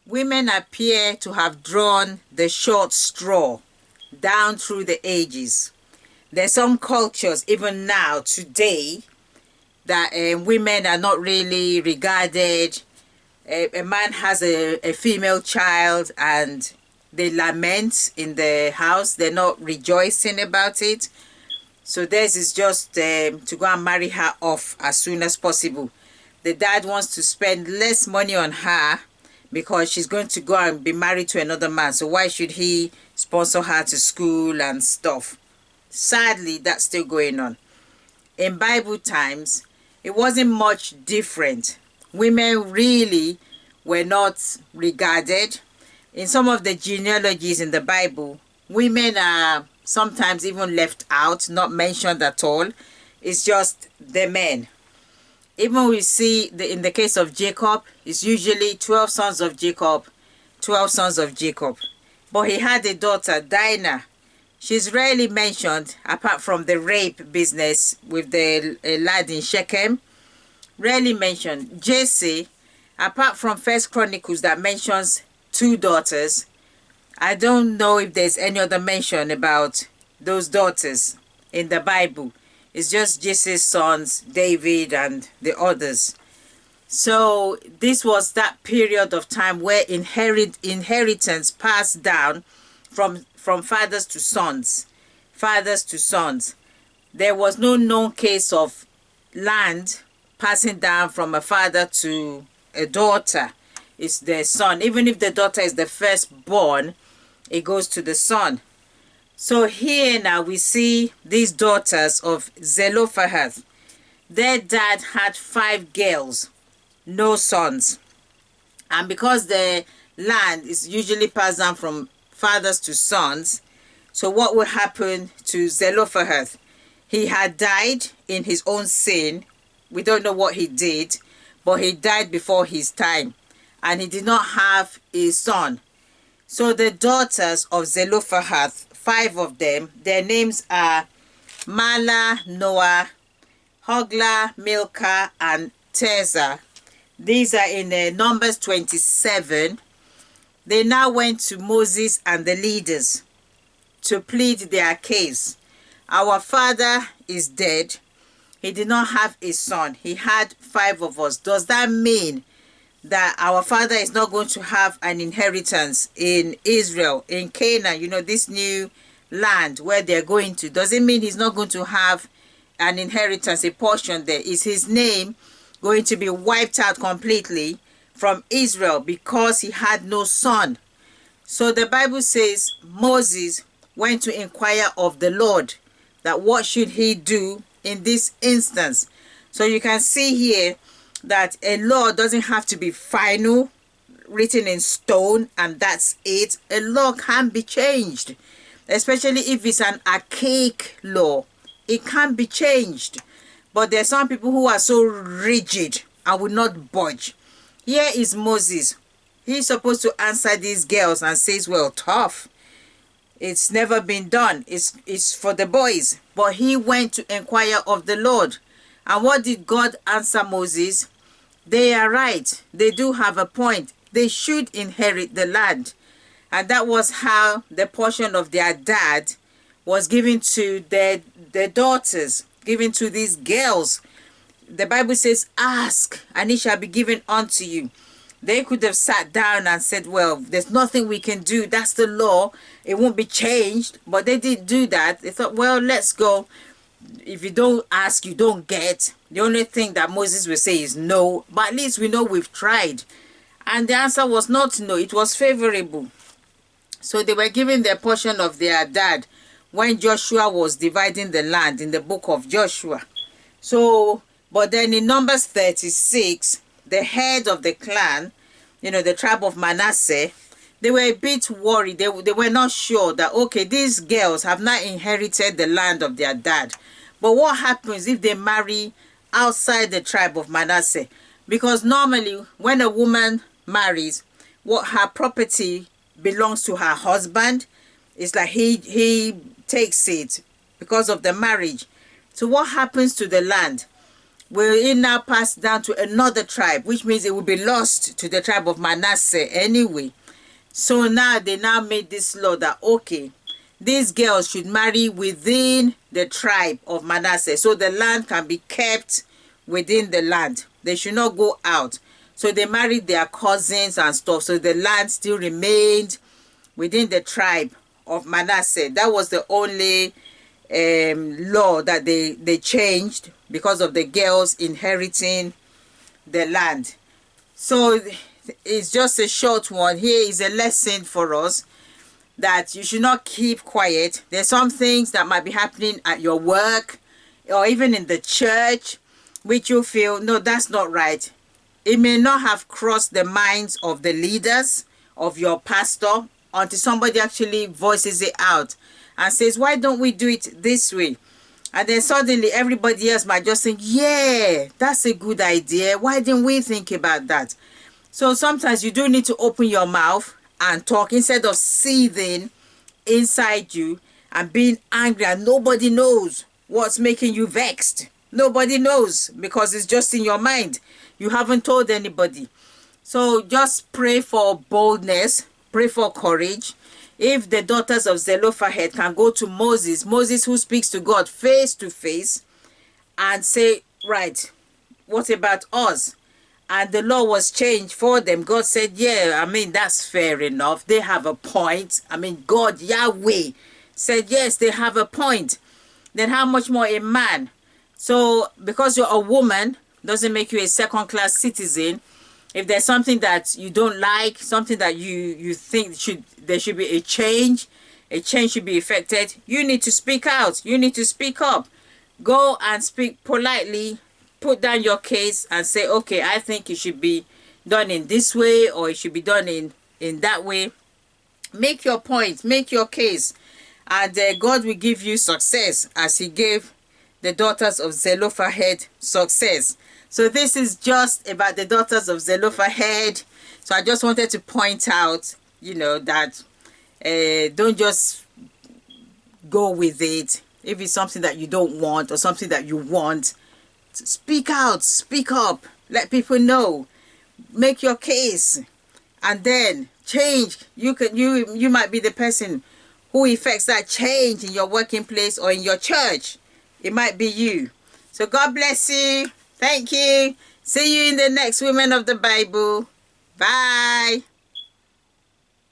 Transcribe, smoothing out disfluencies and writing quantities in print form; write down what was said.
Women appear to have drawn the short straw down through the ages. There's some cultures, even now, today, that women are not really regarded. A man has a female child and they lament in the house. They're not rejoicing about it. So theirs is just to go and marry her off as soon as possible. The dad wants to spend less money on her because she's going to go and be married to another man. So why should he sponsor her to school and stuff? Sadly, that's still going on. In Bible times, it wasn't much different. Women really were not regarded. In some of the genealogies in the Bible, women are sometimes even left out, not mentioned at all. It's just the men. Even we see in the case of Jacob, it's usually 12 sons of Jacob, 12 sons of Jacob. But he had a daughter, Dinah. She's rarely mentioned apart from the rape business with the lad in Shechem. Rarely mentioned. Jesse, apart from First Chronicles that mentions 2 daughters, I don't know if there's any other mention about those daughters in the Bible. It's just Jesse's sons, David and the others. So this was that period of time where inheritance passed down from fathers to sons. Fathers to sons. There was no known case of land passing down from a father to a daughter. It's the son. Even if the daughter is the firstborn, it goes to the son. So here now we see these daughters of Zelophehad. Their dad had 5 girls, no sons. And because the land is usually passed down from fathers to sons, so what will happen to Zelophehad? He had died in his own sin. We don't know what he did, but he died before his time. And he did not have a son. So the daughters of Zelophehad, 5 of them, their names are Mala, Noah, Hogla, Milcah, and Tirzah. These are in Numbers 27. They now went to Moses and the leaders to plead their case. Our father is dead. He did not have a son. He had 5 of us. Does that mean that our father is not going to have an inheritance in Israel, in Canaan, this new land where they're going to? Does it mean he's not going to have an inheritance, a portion there? Is his name going to be wiped out completely from Israel because he had no son? So the Bible says Moses went to inquire of the Lord that what should he do in this instance. So you can see here that a law doesn't have to be final, written in stone, and that's it. A law can be changed, especially if it's an archaic law. It can be changed. But there are some people who are so rigid and will not budge. Here is Moses. He's supposed to answer these girls and says, well, tough. It's never been done. It's for the boys. But he went to inquire of the Lord. And what did God answer Moses? They are right. They do have a point. They should inherit the land. And that was how the portion of their dad was given to their daughters, given to these girls. The Bible says, ask, and it shall be given unto you. They could have sat down and said, well, there's nothing we can do. That's the law. It won't be changed. But they didn't do that. They thought, well, let's go. If you don't ask, you don't get. The only thing that Moses will say is no. But at least we know we've tried. And the answer was not no. It was favorable. So they were given their portion of their dad when Joshua was dividing the land in the book of Joshua. So, but then in Numbers 36, the head of the clan, the tribe of Manasseh, they were a bit worried. They were not sure that, okay, these girls have not inherited the land of their dad. But what happens if they marry outside the tribe of Manasseh? Because normally when a woman marries, what her property belongs to her husband. It's like he takes it because of the marriage. So what happens to the land? will it now pass down to another tribe, which means it will be lost to the tribe of Manasseh anyway. So now they now made this law that, okay, these girls should marry within the tribe of Manasseh, so the land can be kept within the land. They should not go out. So they married their cousins and stuff, so the land still remained within the tribe of Manasseh. That was the only law that they changed because of the girls inheriting the land. So it's just a short one. Here is a lesson for us that you should not keep quiet. There's some things that might be happening at your work or even in the church which you feel, no, that's not right. It may not have crossed the minds of the leaders, of your pastor, until somebody actually voices it out and says, why don't we do it this way? And then suddenly everybody else might just think, yeah, that's a good idea. Why didn't we think about that? So sometimes you do need to open your mouth and talk instead of seething inside you and being angry and nobody knows what's making you vexed. Nobody knows because it's just in your mind. You haven't told anybody. So just pray for boldness, pray for courage. If the daughters of Zelophehad can go to Moses, Moses who speaks to God face to face, and say, right, what about us? And the law was changed for them. God said, yeah, I mean, that's fair enough. They have a point. I mean, God, Yahweh, said, yes, they have a point. Then how much more a man? So because you're a woman doesn't make you a second-class citizen. If there's something that you don't like, something that you think there should be a change should be effected, you need to speak out. You need to speak up. Go and speak politely. Put down your case and say, okay, I think it should be done in this way or it should be done in that way. Make your point. Make your case. And God will give you success as he gave the daughters of Zelophehad success. So this is just about the daughters of Zelophehad. So I just wanted to point out, you know, that don't just go with it. If it's something that you don't want or something that you want, speak out, speak up, let people know, make your case, and then change. You might be the person who effects that change in your working place or in your church. It might be you. So God bless you. Thank you. See you in the next Women of the Bible. Bye.